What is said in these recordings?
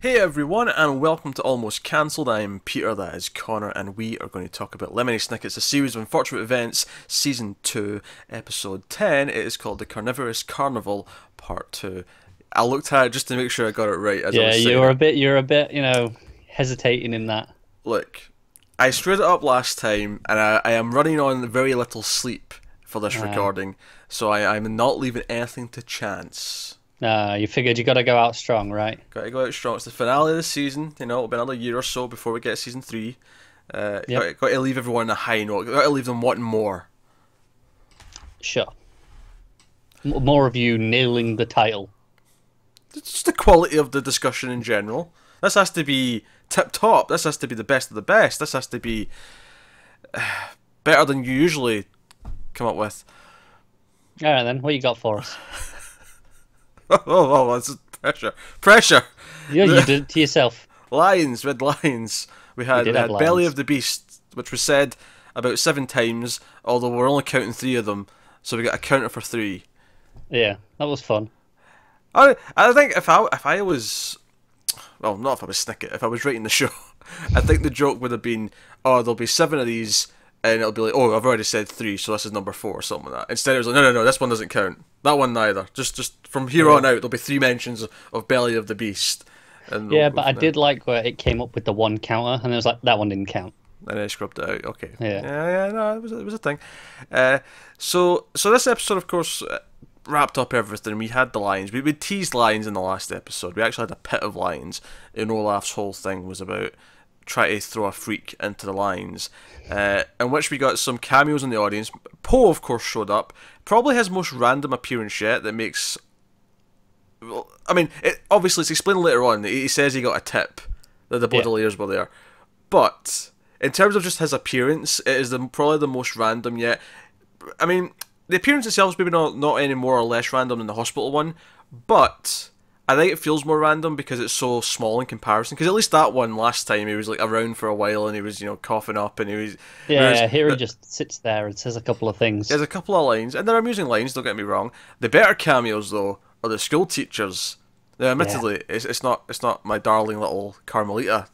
Hey everyone, and welcome to Almost Cancelled. I'm Peter, that is Connor, and we are going to talk about Lemony Snicket's A Series of Unfortunate Events, Season 2, Episode 10. It is called The Carnivorous Carnival, Part 2. I looked at it just to make sure I got it right as I was saying you're a bit, hesitating in that. Look, I screwed it up last time, and I am running on very little sleep for this recording, so I'm not leaving anything to chance. You figured you got to go out strong, right? Got to go out strong. It's the finale of the season. It'll be another year or so before we get season 3. Yep. Got to leave everyone on a high note. Got to leave them wanting more. Sure. More of you nailing the title. It's just the quality of the discussion in general. This has to be tip top. This has to be the best of the best. This has to be better than you usually come up with. All right, then. What you got for us? That's pressure. Yeah, you did it to yourself. Lions, red lions. We had lions. Belly of the Beast, which was said about 7 times, although we're only counting 3 of them, so we got a counter for 3. Yeah, that was fun. I think if I was, well, not if I was Snicket, if I was writing the show, I think the joke would have been, oh, there'll be 7 of these, and it'll be like, oh, I've already said 3, so this is number 4 or something like that. Instead, it was like, no, this one doesn't count. That one neither. Just from here on out, there'll be 3 mentions of Belly of the Beast. And yeah, but I did like where it came up with the 1 counter, and it was like, that one didn't count. And I scrubbed it out. Okay. Yeah. No, it was a thing. So this episode, of course, wrapped up everything. We had the lions. We teased lions in the last episode. We actually had a pit of lions, and Olaf's whole thing was about trying to throw a freak into the lions, in which we got some cameos in the audience. Poe, of course, showed up. Probably his most random appearance yet. That makes, well, I mean, obviously it's explained later on. He says he got a tip that the Baudelaires were there, but in terms of just his appearance, it is probably the most random yet. I mean, the appearance itself is maybe not any more or less random than the hospital one, but I think it feels more random because it's so small in comparison. Because at least that one last time, he was like around for a while and he was, coughing up and he was... Yeah, here he just sits there and says a couple of things. There's a couple of lines, and they're amusing lines, don't get me wrong. The better cameos, though, are the school teachers. Now, admittedly, it's not my darling little Carmelita,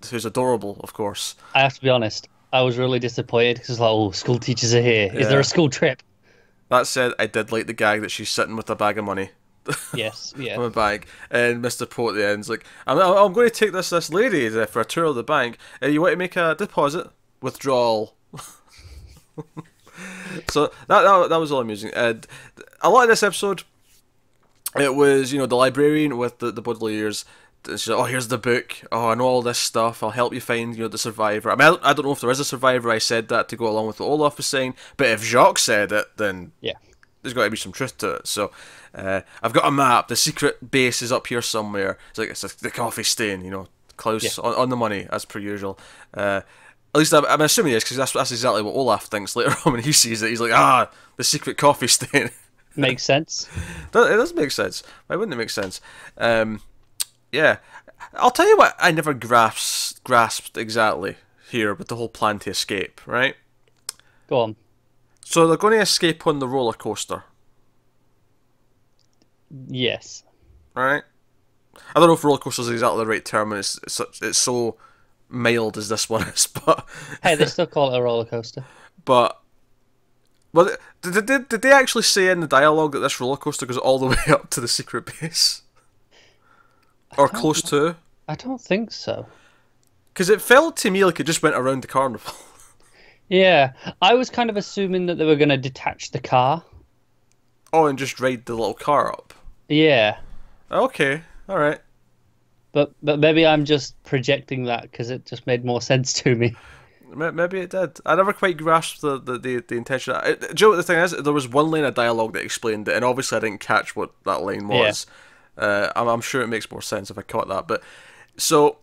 who's adorable, of course. I have to be honest, I was really disappointed because like, oh, school teachers are here. Is there a school trip? That said, I did like the gag that she's sitting with a bag of money. Yes, yeah. From a bag, and Mr. Poe at the end's like, I'm going to take this lady for a tour of the bank. You want to make a deposit? Withdrawal. So that was all amusing. And a lot of this episode, it was the librarian with the Baudelaires. She's like, oh, here's the book. Oh, I know all this stuff. I'll help you find the survivor. I mean, I don't know if there is a survivor. I said that to go along with what Olaf was saying, but if Jacques said it, then yeah, there's got to be some truth to it. So I've got a map. The secret base is up here somewhere. It's like the coffee stain. Klaus on the money as per usual. At least I'm assuming it is, because that's exactly what Olaf thinks later on when he sees it. He's like, the secret coffee stain. Makes sense. It does make sense. Why wouldn't it make sense? Yeah, I'll tell you what I never grasped exactly here with the whole plan to escape, right? Go on. So they're going to escape on the roller coaster. Yes. Right? I don't know if roller coaster is exactly the right term, and it's so mild as this one is, but... Hey, they still call it a roller coaster. But... Well, did they actually say in the dialogue that this roller coaster goes all the way up to the secret base? Or close to? I don't think so. Because it felt to me like it just went around the carnival. Yeah, I was kind of assuming that they were going to detach the car. Oh, and just ride the little car up? Yeah. Okay, alright. But maybe I'm just projecting that because it just made more sense to me. Maybe it did. I never quite grasped the intention. Do you know what the thing is? There was one line of dialogue that explained it, and obviously I didn't catch what that line was. Yeah. I'm sure it makes more sense if I caught that. But so,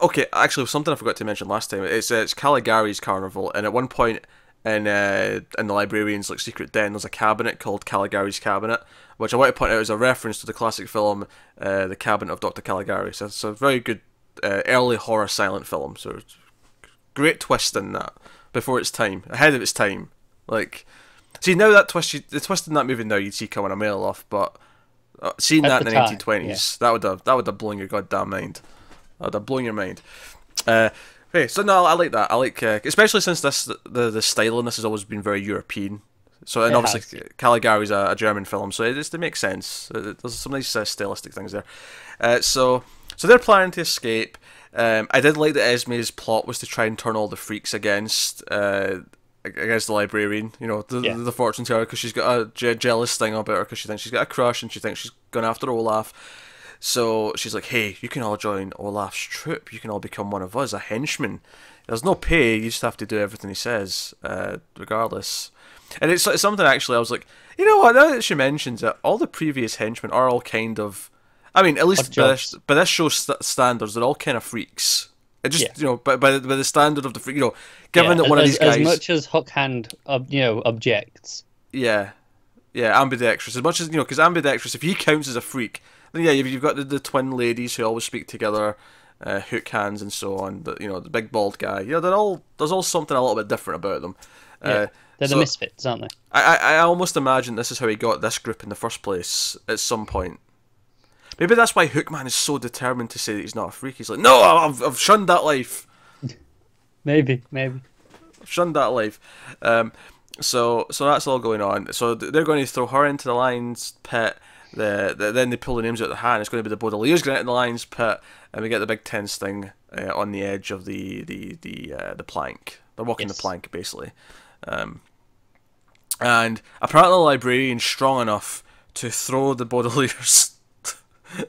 okay, actually, something I forgot to mention last time. It's Caligari's carnival, and at one point in the librarian's secret den, there's a cabinet called Caligari's cabinet, which I want to point out is a reference to the classic film, The Cabinet of Dr. Caligari. So it's a very good early horror silent film. So great twist in that before its time, ahead of its time. See now that the twist in that movie now you'd see coming a mile off, but Seeing At that in the the time, 1920s, that would have blown your goddamn mind. That would have blown your mind. Hey, so no, I like that. I like, especially since the style in this has always been very European. So, and It obviously has. Caligari's a German film, so it makes sense. There's some nice stylistic things there. So they're planning to escape. I did like that Esme's plot was to try and turn all the freaks against the librarian, the fortune teller, because she's got a jealous thing about her because she thinks she's got a crush and she thinks she's going after Olaf. So she's like, hey, you can all join Olaf's troop. You can all become one of us, a henchman. There's no pay. You just have to do everything he says, regardless. And it's something, actually, I was like, you know what, now that she mentions it, all the previous henchmen are all kind of, I mean, at least by this show's standards, they're all kind of freaks. It just, by the standard of the freak, given that one of these guys... As much as Hookhand, objects. Yeah, ambidextrous. As much as, because ambidextrous, if he counts as a freak, then you've got the twin ladies who always speak together, hook hands and so on, the big bald guy. There's all something a little bit different about them. They're the misfits, aren't they? I almost imagine this is how he got this group in the first place at some point. Maybe that's why Hookman is so determined to say that he's not a freak. He's like, no, I've shunned that life. Maybe. I've shunned that life. So that's all going on. So they're going to throw her into the lion's pit. Then they pull the names out of the hat. And it's going to be the Baudelaires going into the lion's pit, and we get the big tense thing on the edge of the plank. They're walking the plank, basically. And apparently the librarian's strong enough to throw the Baudelaires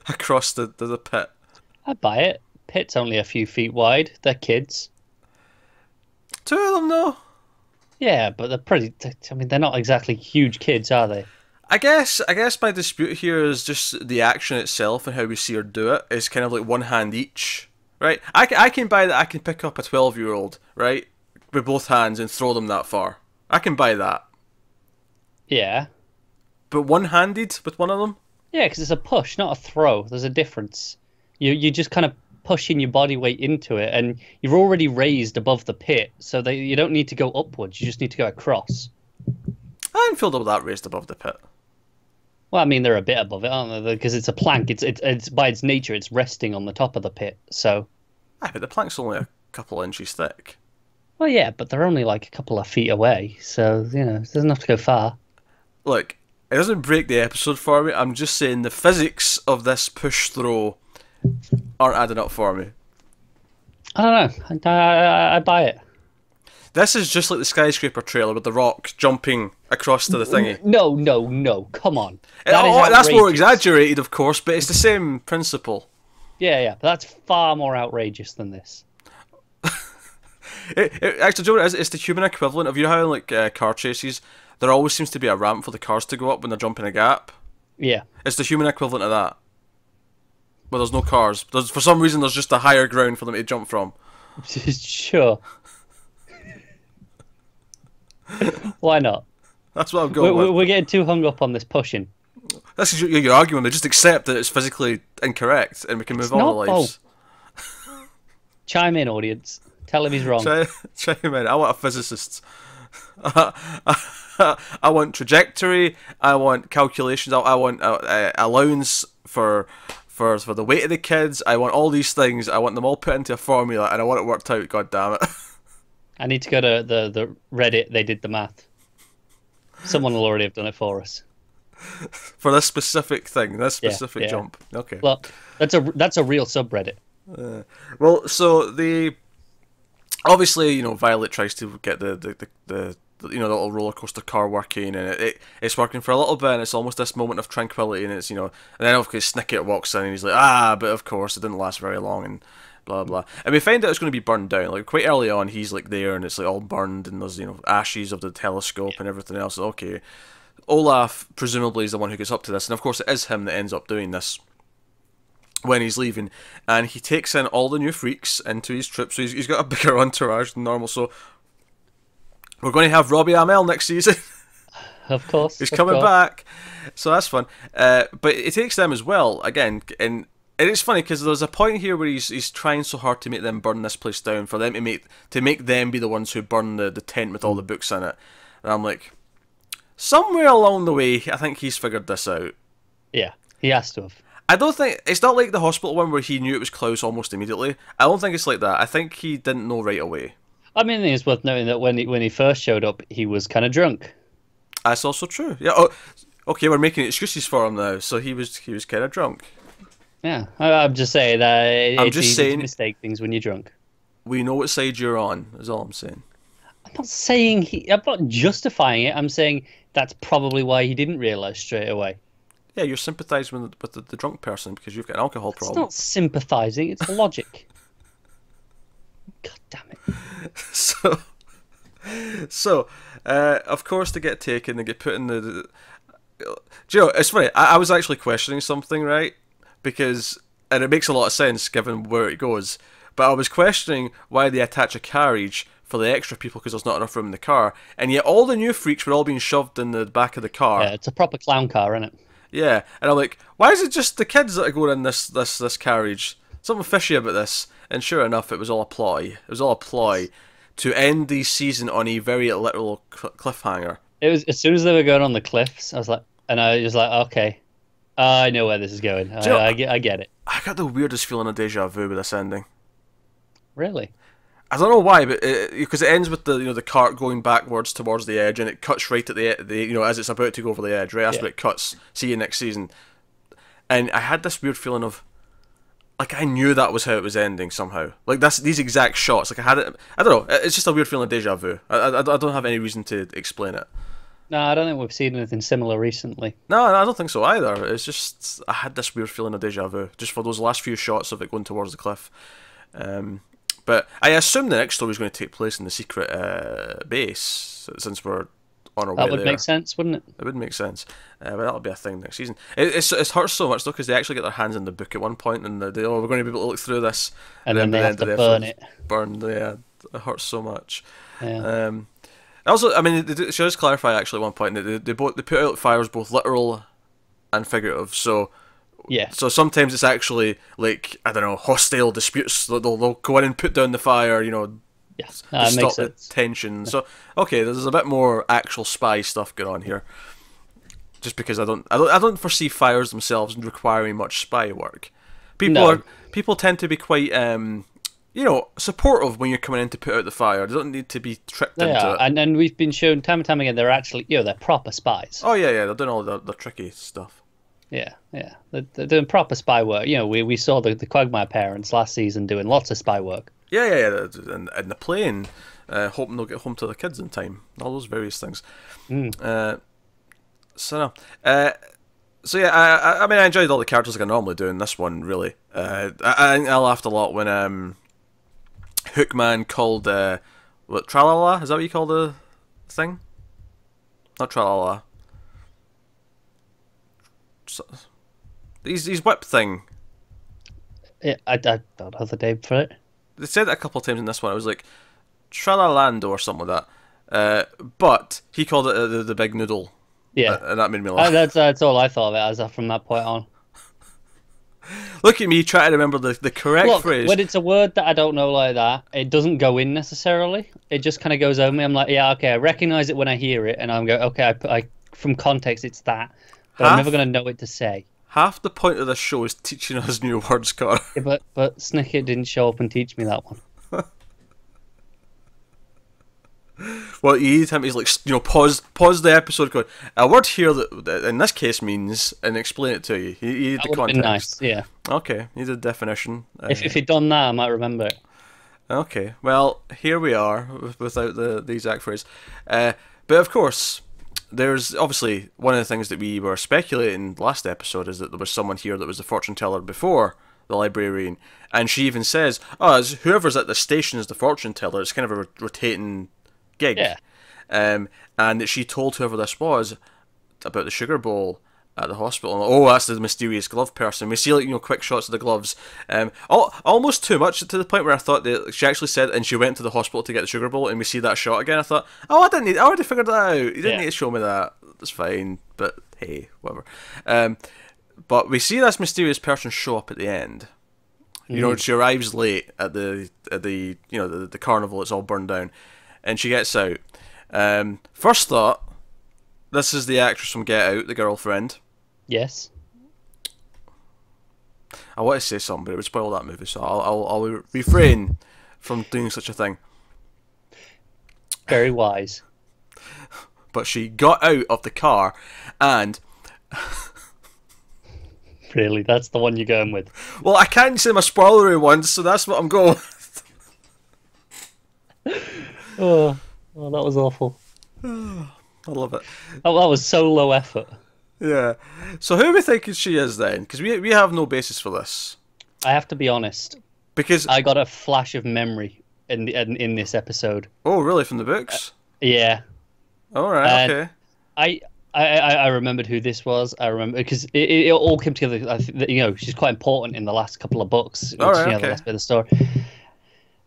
across the pit. I'd buy it. Pit's only a few feet wide. They're kids. Two of them, though. Yeah, but they're pretty... I mean, they're not exactly huge kids, are they? I guess my dispute here is just the action itself and how we see her do it is kind of like one hand each, right? I can buy that I can pick up a 12-year-old, right, with both hands and throw them that far. I can buy that. Yeah. But one-handed with one of them? Yeah, because it's a push, not a throw. There's a difference. You just kind of pushing your body weight into it, and you're already raised above the pit, so you don't need to go upwards. You just need to go across. I didn't feel they were that raised above the pit. Well, I mean, they're a bit above it, aren't they? Because it's a plank. It's by its nature, it's resting on the top of the pit. So. But the plank's only a couple of inches thick. Well, yeah, but they're only like a couple of feet away, so it doesn't have to go far. Look, it doesn't break the episode for me. I'm just saying the physics of this push throw aren't adding up for me. I don't know. I buy it. This is just like the skyscraper trailer with the Rock jumping across to the thingy. No. Come on. That's more exaggerated, of course, but it's the same principle. Yeah. But that's far more outrageous than this. Actually, do you know what it is? It's the human equivalent of, how in like car chases, there always seems to be a ramp for the cars to go up when they're jumping a gap. Yeah. It's the human equivalent of that. But there's no cars. For some reason, there's just a higher ground for them to jump from. Sure. Why not? That's what I'm going with. We're getting too hung up on this pushing. This is your argument. They just accept that it's physically incorrect and we can move on with lives. Chime in, audience. Tell him he's wrong. Chime in. I want a physicist. I want trajectory. I want calculations. I want allowance for the weight of the kids. I want all these things. I want them all put into a formula, and I want it worked out. God damn it! I need to go to the Reddit. They did the math. Someone will already have done it for us. For this specific thing, this specific jump. Okay. Well, that's a real subreddit. Well, so obviously, Violet tries to get the little roller coaster car working, and it's working for a little bit, and it's almost this moment of tranquility, and it's and then of course Snicket walks in, and he's like, but of course it didn't last very long, and blah blah. And we find out it's going to be burned down. Like quite early on, he's like there, and it's like all burned, and there's ashes of the telescope and everything else. Okay, Olaf presumably is the one who gets up to this, and of course it is him that ends up doing this when he's leaving, and he takes in all the new freaks into his trip, so he's got a bigger entourage than normal. So we're going to have Robbie Amell next season. Of course. He's coming back. So that's fun. But it takes them as well, again, and it's funny because there's a point here where he's trying so hard to make them burn this place down, for them to make them be the ones who burn the tent with all the books in it. And I'm like, somewhere along the way, I think he's figured this out. Yeah. He has to have. I don't think it's not like the hospital one where he knew it was Klaus almost immediately. I don't think it's like that. I think he didn't know right away. I mean, it's worth noting that when he first showed up, he was kind of drunk. That's also true. Yeah. Oh, okay, we're making excuses for him now. So he was kind of drunk. Yeah, I'm just saying that it's just easy saying- to mistake things when you're drunk. We know what side you're on. Is all I'm saying. I'm not saying I'm not justifying it. I'm saying that's probably why he didn't realize straight away. Yeah, you're sympathising with the drunk person because you've got an alcohol It's problem. not sympathizing. It's logic. God damn it. So, of course, they get taken. They get put in the. Do you know? It's funny. I was actually questioning something, right? Because and it makes a lot of sense given where it goes. But I was questioning why they attach a carriage for the extra people because there's not enough room in the car, and yet all the new freaks were all being shoved in the back of the car. Yeah, it's a proper clown car, isn't it? Yeah, and I'm like, why is it just the kids that are going in this carriage? Something fishy about this. And sure enough, it was all a ploy. It was all a ploy to end the season on a very literal cliffhanger. It was as soon as they were going on the cliffs, I was like, okay, I know where this is going. I get it. I got the weirdest feeling of deja vu with this ending. Really? I don't know why, but because it ends with the cart going backwards towards the edge, and it cuts right at the as it's about to go over the edge. Right, that's where it cuts. See you next season. And I had this weird feeling of, like, I knew that was how it was ending somehow. Like these exact shots. Like I had it. I don't know. It's just a weird feeling of deja vu. I don't have any reason to explain it. No, I don't think we've seen anything similar recently. No, I don't think so either. It's just I had this weird feeling of deja vu just for those last few shots of it going towards the cliff. But I assume the next story is going to take place in the secret base, since we're on our way there. That would make sense, wouldn't it? It would make sense, but that'll be a thing next season. It hurts so much though because they actually get their hands in the book at one point, and we're going to be able to look through this, and then they have to burn it. Yeah, it hurts so much. Yeah. Also, I mean, it should clarify actually at one point that they put out fires both literal and figurative. So. Yeah. So sometimes it's actually like, I don't know, hostile disputes. They'll go in and put down the fire, Yeah, to stop makes the sense. tension. Yeah. So okay, there's a bit more actual spy stuff going on here. Just because I don't foresee fires themselves requiring much spy work. People tend to be quite supportive when you're coming in to put out the fire. They don't need to be tricked into it. And we've been shown time and time again they're actually they're proper spies. Oh yeah, they're doing all the tricky stuff. Yeah. They're doing proper spy work. We saw the Quagmire parents last season doing lots of spy work. Yeah. And the plane, hoping they'll get home to the kids in time. All those various things. So yeah, I mean, I enjoyed all the characters like I normally do in this one. Really, I laughed a lot when Hookman called what, Tralala? Is that what you call the thing? Not Tralala. His whip thing. Yeah, I don't know the name for it. They said it a couple of times in this one. It was like Tralalando or something like that. But he called it the big noodle. Yeah, and that made me laugh. That's all I thought of it as from that point on. Look at me trying to remember the correct phrase. When it's a word that I don't know like that, it doesn't go in necessarily. It just kind of goes over me. I'm like, yeah, okay, I recognize it when I hear it, and I'm go, okay, I from context, it's that. But I'm never going to know what to say. Half the point of this show is teaching us new words, Carl. Yeah, but Snicket didn't show up and teach me that one. Well, you need him. He's like, pause the episode. Going, a word here that in this case means, and explain it to you. You need the context. Been nice, yeah. Okay, need a definition. If he'd done that, I might remember it. Okay, well, here we are without the exact phrase. But of course, there's obviously one of the things that we were speculating last episode is that there was someone here that was the fortune teller before the librarian, and she even says, "Oh, whoever's at the station is the fortune teller." It's kind of a rotating gig. Yeah. And that she told whoever this was about the sugar bowl at the hospital. Oh, that's the mysterious glove person. We see quick shots of the gloves. Almost too much to the point where I thought that she actually said, and she went to the hospital to get the sugar bowl, and we see that shot again. I thought, I already figured that out. You didn't need to show me that. That's fine. But hey, whatever. But we see this mysterious person show up at the end. She arrives late at the carnival. It's all burned down, and she gets out. First thought, this is the actress from Get Out, the girlfriend. Yes. I want to say something, but it would spoil that movie, so I'll refrain from doing such a thing. Very wise. But she got out of the car and... Really, that's the one you're going with. Well, I can't say my spoilery ones, so that's what I'm going with. Oh, that was awful. I love it. Oh, that was so low effort. Yeah. So who are we thinking she is then? Because we have no basis for this. I have to be honest. Because I got a flash of memory in this episode. Oh, really? From the books? Yeah. All right. Okay. I remembered who this was. I remember because it all came together. I think that, she's quite important in the last couple of books. All right. Okay. The last bit of the story.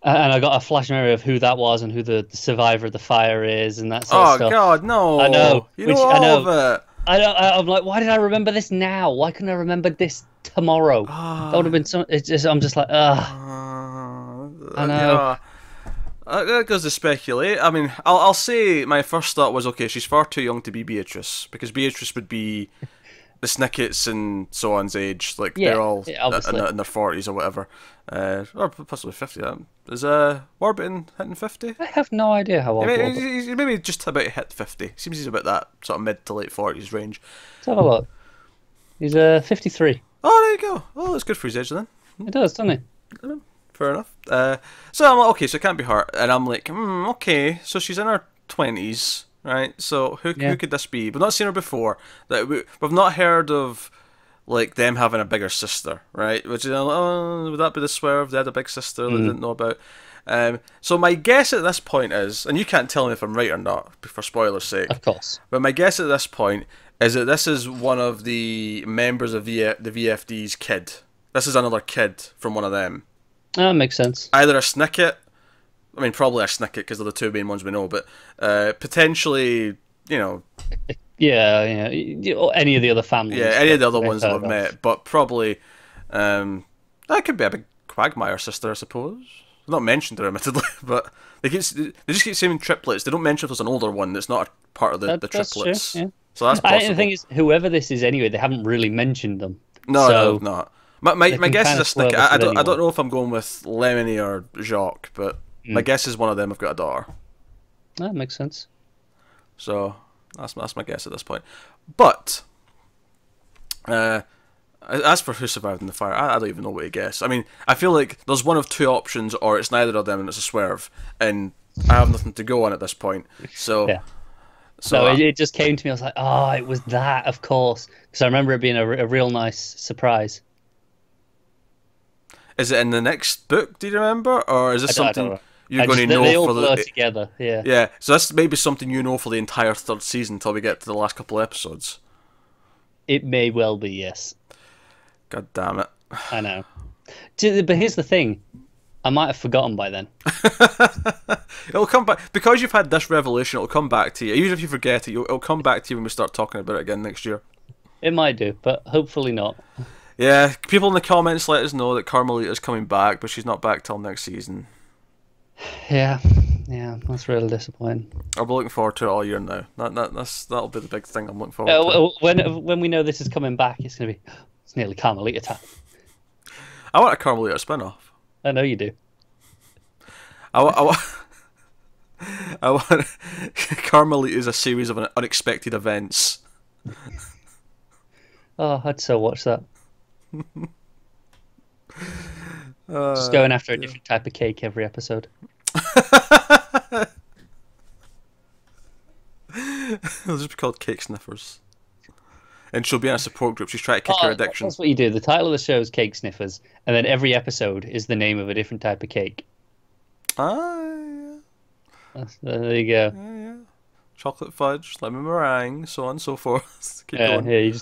And I got a flash memory of who that was and who the survivor of the fire is and that sort of stuff. Oh God, no! I know. You know all of it. I'm like, why did I remember this now? Why couldn't I remember this tomorrow? That would have been so. I'm just like, I know. Yeah. That goes to speculate. I mean, I'll say my first thought was, okay, she's far too young to be Beatrice, because Beatrice would be the Snickets and so on's age. Like, they're all in their 40s or whatever. Or possibly 50. Is Warburton hitting 50? I have no idea how old He's maybe just about to hit 50. Seems he's about that sort of mid to late 40s range. Let's have a look. He's 53. Oh, there you go. Oh, that's good for his age then. It does, doesn't it? Fair enough. So I'm like, okay, so it can't be her. And I'm like, okay, so she's in her 20s, right? So who could this be? We've not seen her before. We've not heard of, like, them having a bigger sister, right? Which is, would that be the swerve? They had a big sister they didn't know about. So my guess at this point is, and you can't tell me if I'm right or not, for spoilers' sake. Of course. But my guess at this point is that this is one of the members of the VFD's kid. This is another kid from one of them. That makes sense. Either a Snicket, I mean, probably a Snicket because they're the two main ones we know, but potentially, Yeah, any of the other families. Yeah, any of the other ones that we've met, but probably that could be a big Quagmire sister, I suppose. Not mentioned there, admittedly, but they just keep saying triplets. They don't mention if there's an older one that's not a part of the triplets. True, yeah. So that's possible. The thing is, whoever this is anyway, they haven't really mentioned them. No, not. My guess is a Snicket. I don't know if I'm going with Lemony or Jacques, but my guess is one of them have got a daughter. That makes sense. So that's my guess at this point. But as for who survived in the fire, I don't even know what to guess. I mean, I feel like there's one of two options, or it's neither of them and it's a swerve, and I have nothing to go on at this point. So yeah. So it just came to me. I was like, oh, it was that, of course, because I remember it being a real nice surprise. Is it in the next book? Do you remember, or is this something you're going to know they all for blur the together? Yeah. Yeah. So this may be something you know for the entire third season until we get to the last couple of episodes. It may well be, yes. God damn it! I know. But here's the thing: I might have forgotten by then. It'll come back because you've had this revelation. It'll come back to you, even if you forget it. It'll come back to you when we start talking about it again next year. It might do, but hopefully not. Yeah, people in the comments let us know that Carmelita's coming back, but she's not back till next season. Yeah, that's really disappointing. I'll be looking forward to it all year now. That'll be the big thing I'm looking forward to. When we know this is coming back, it's gonna be nearly Carmelita time. I want a Carmelita spin-off. I know you do. I want Carmelita is a series of unexpected events. Oh, I'd so watch that. Just going after a different type of cake every episode. It'll just be called Cake Sniffers. And she'll be in a support group. She's trying to kick her addiction. That's what you do. The title of the show is Cake Sniffers, and then every episode is the name of a different type of cake. Yeah. There you go. Yeah. Chocolate fudge, lemon meringue, so on and so forth. Keep going. Yeah,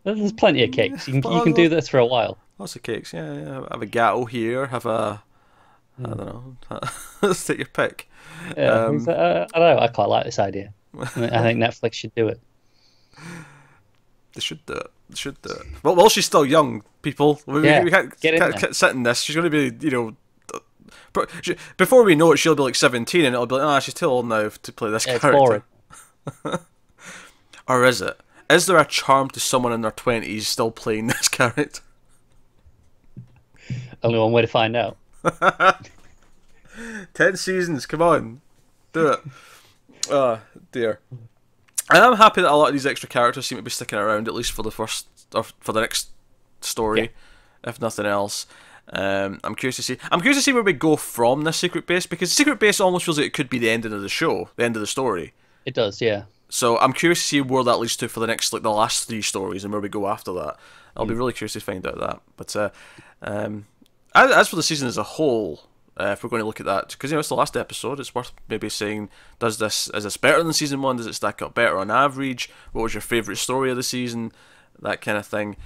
there's plenty of cakes. You can do this for a while. Lots of cakes, yeah. Have a gatto here, have a... I don't know. Let's take your pick. Yeah, I don't know. I quite like this idea. I think Netflix should do it. They should do it. Well, she's still young, people. We can't sit in this. She's going to be, before we know it, she'll be like 17, and it'll be like, she's too old now to play this character. It's boring. Or is it? Is there a charm to someone in their 20s still playing this character? Only one way to find out. 10 seasons, come on. Do it. Oh, dear. And I'm happy that a lot of these extra characters seem to be sticking around, at least for the first, or for the next story, if nothing else. I'm curious to see. I'm curious to see where we go from this secret base, because secret base almost feels like it could be the ending of the show, the end of the story. It does, yeah. So I'm curious to see where that leads to for the next, like the last 3 stories, and where we go after that. I'll be really curious to find out that. But as for the season as a whole, if we're going to look at that, because it's the last episode, it's worth maybe saying, is this better than season 1? Does it stack up better on average? What was your favourite story of the season? That kind of thing.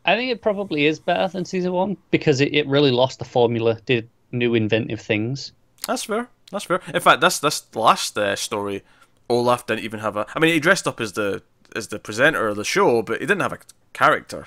I think it probably is better than season 1 because it really lost the formula, did new inventive things. That's fair. That's fair. In fact, this last story, Olaf didn't even have a. I mean, he dressed up as the presenter of the show, but he didn't have a character.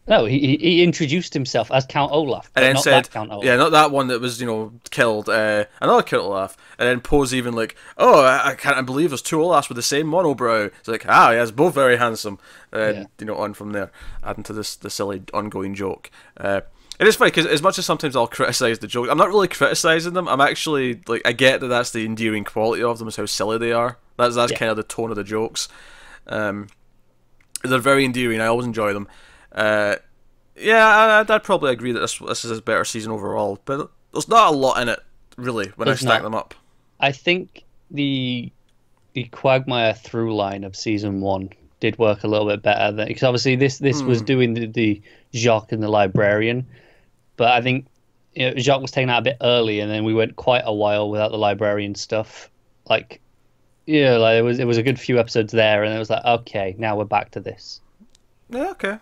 No, he introduced himself as Count Olaf, and then not said, that Count Olaf. "Yeah, not that one that was killed. Another Count Olaf." And then Poe's even like, "Oh, I can't believe there's 2 Olafs with the same monobrow." It's like, yes, both very handsome. On from there, adding to the silly ongoing joke. It is funny because as much as sometimes I'll criticise the jokes, I'm not really criticising them. I'm actually like, I get that that's the endearing quality of them, is how silly they are. That's kind of the tone of the jokes. They're very endearing. I always enjoy them. I'd probably agree that this is a better season overall, but there's not a lot in it really when I stack them up. I think the Quagmire through line of season 1 did work a little bit better because obviously this was doing the Jacques and the librarian, but I think Jacques was taken out a bit early, and then we went quite a while without the librarian stuff. It was a good few episodes there, and it was like, okay, now we're back to this. Yeah, okay.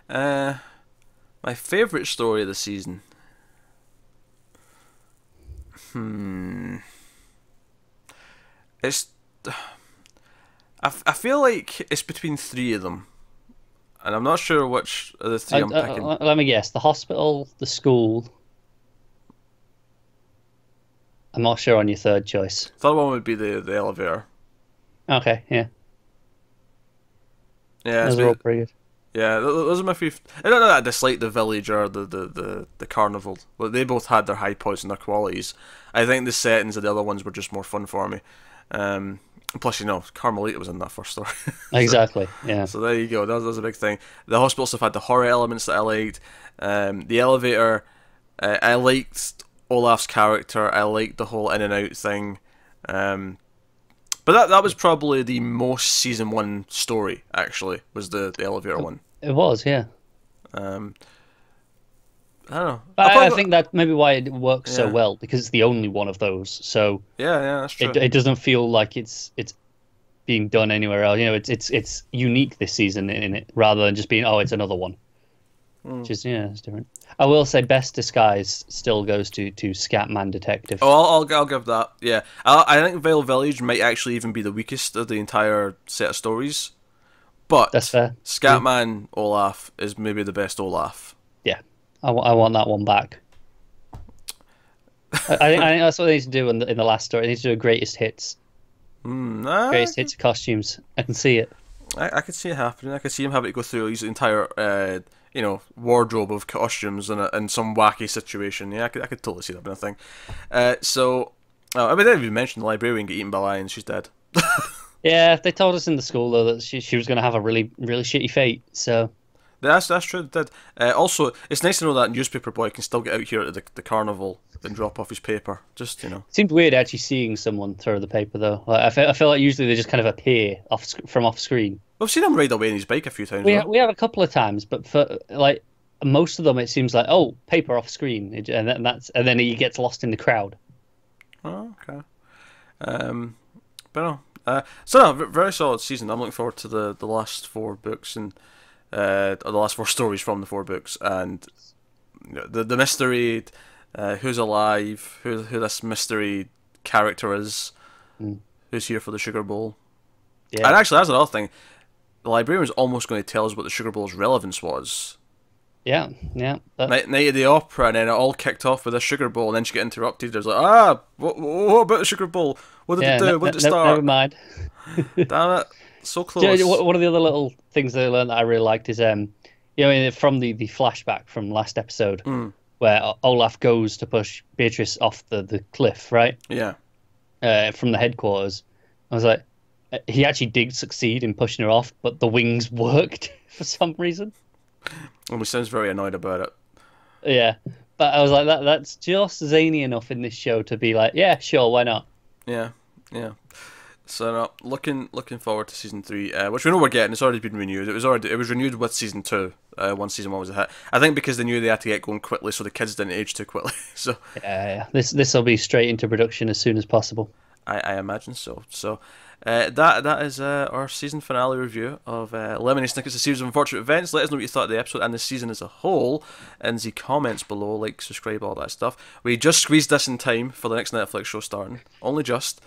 My favourite story of the season. It's. I feel like it's between 3 of them, and I'm not sure which of the 3 I'm picking. Let me guess: the hospital, the school. I'm not sure on your third choice. Third one would be the elevator. Okay, yeah. Yeah, those are all pretty good. Yeah, those are my few. I don't know that I dislike the village or the carnival, but they both had their high points and their qualities. I think the settings of the other ones were just more fun for me. Plus, Carmelita was in that first story. Exactly, yeah. So there you go. That was a big thing. The hospital stuff had the horror elements that I liked. The elevator, I liked Olaf's character. I liked the whole in and out thing. But that was probably the most season 1 story, actually, was the elevator one. It was, yeah. I don't know. I think that maybe why it works so well, because it's the only one of those. So yeah, that's true. It doesn't feel like it's being done anywhere else. It's unique this season in it, rather than just being it's another one. Which is it's different. I will say best disguise still goes to Scatman Detective. Oh, I'll give that. Yeah, I think Vale Village might actually even be the weakest of the entire set of stories. But that's fair. Scatman Olaf is maybe the best Olaf. Yeah, I want that one back. I think that's what they need to do in the last story. They need to do a greatest hits. Greatest hits of costumes. I can see it. I could see it happening. I could see him having to go through his entire wardrobe of costumes in some wacky situation. Yeah, I could totally see that being a thing. I didn't even mention the librarian get eaten by lions. She's dead. Yeah, they told us in the school though that she was going to have a really really shitty fate. So that's true. It did. Also, it's nice to know that newspaper boy can still get out here at the carnival and drop off his paper. Just It seemed weird actually seeing someone throw the paper though. Like, I feel like usually they just kind of appear from off screen. We've seen him ride away on his bike a few times. We have a couple of times, but for most of them, it seems like paper off screen, and then he gets lost in the crowd. Oh, okay. But no. So very solid season. I'm looking forward to the last 4 books and the last 4 stories from the 4 books, and the mystery, who's alive, who this mystery character is, who's here for the Sugar Bowl. Yeah. And actually, that's another thing. The librarian was almost going to tell us what the Sugar Bowl's relevance was. Yeah. Night of the Opera, and then it all kicked off with a Sugar Bowl, and then she got interrupted. There's like, what about the Sugar Bowl? What did it do? When did it start? Never mind. Damn it. So close. One of the other little things that I learned that I really liked is You know, from the flashback from last episode Mm. where Olaf goes to push Beatrice off the cliff, right? Yeah. From the headquarters. I was like, he actually did succeed in pushing her off, but the wings worked for some reason. Well, he sounds very annoyed about it. Yeah, but I was like, that's just zany enough in this show to be like, yeah, sure, why not? Yeah, yeah. So no, looking forward to season 3, which we know we're getting. It's already been renewed. It was renewed with season 2. Once season 1 was a hit. I think because they knew they had to get going quickly, so the kids didn't age too quickly. So Yeah. This will be straight into production as soon as possible. I imagine so. So that is our season finale review of Lemony Snicket's A Series of Unfortunate Events. Let us know what you thought of the episode and the season as a whole in the comments below. Like, subscribe, all that stuff. We just squeezed this in time for the next Netflix show starting. Only just.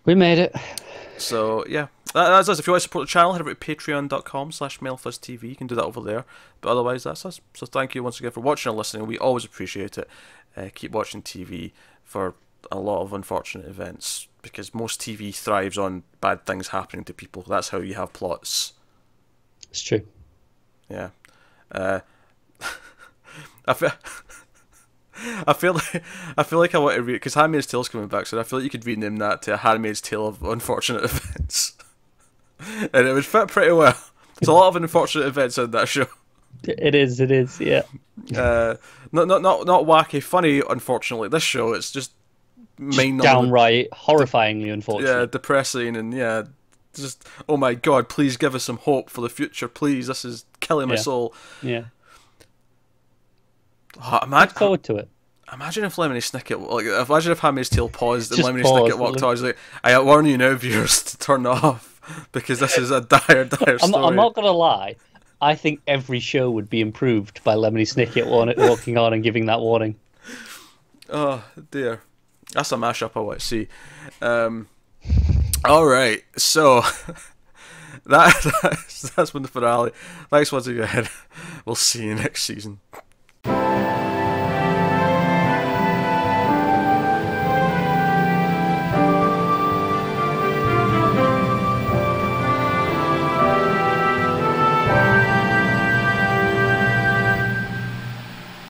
We made it. So yeah, that's us. If you want to support the channel, head over to patreon.com/MailFuzzTV. You can do that over there. But otherwise, that's us. So thank you once again for watching and listening. We always appreciate it. Keep watching TV for a lot of unfortunate events, because most TV thrives on bad things happening to people. That's how you have plots. It's true. Yeah. I feel. I feel like I want to read, because Handmaid's Tale's coming back, so I feel like you could rename that to A Handmaid's Tale of Unfortunate Events, and it would fit pretty well. There's a lot of unfortunate events in that show. It is, yeah. Not wacky, funny. Unfortunately, this show, it's just downright horrifyingly unfortunate. Yeah, depressing, and yeah, just, oh my god, please give us some hope for the future, please. This is killing my soul. Yeah. Oh, Look forward to it. Imagine if Lemony Snicket, imagine if Handmaid's Tale paused and Just Lemony pause, Snicket walked out. He's like, I warn you now, viewers, to turn off, because this is a dire story. I'm not gonna lie. I think every show would be improved by Lemony Snicket walking on and giving that warning. Oh dear, that's a mashup I want to see. All right, so that's been the finale. Thanks once again. We'll see you next season.